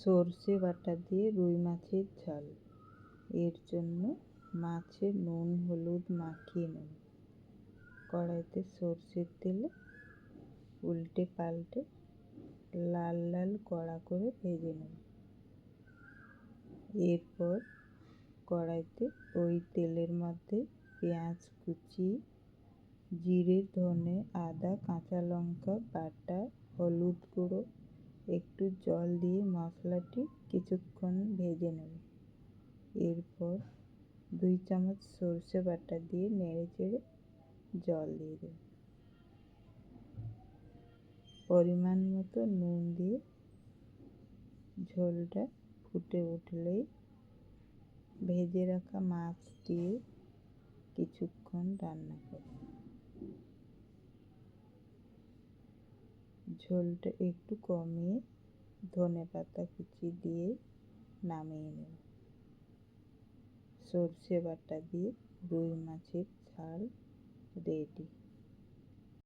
সর্ষে বাটা দিয়ে রুই মাছের ঝাল। এর জন্য মাছে নুন হলুদ মাখিয়ে নেব। কড়াইতে সর্ষের তেলে উল্টে পাল্টে লাল লাল কড়া করে ভেজে নেব। এরপর কড়াইতে ওই তেলের মধ্যে পেঁয়াজ কুচি, জিরে ধনে আদা কাঁচা লঙ্কা বাটা, হলুদ গুঁড়ো, একটু জল দিয়ে মশলাটি কিছুক্ষণ ভেজে নেব। এরপর 2 চামচ সর্ষে বাটা দিয়ে নেড়ে চেড়ে জল দিয়ে দেব। পরিমাণ মতো নুন দিয়ে ঝোলটা ফুটে উঠলেই ভেজে রাখা মাছ দিয়ে কিছুক্ষণ রান্না করব। ঝোলটা একটু কমিয়ে ধনেপাতা কুচি দিয়ে নামিয়ে নেব। সর্ষে বাটা দিয়ে রুই মাছের ঝাল রেডি।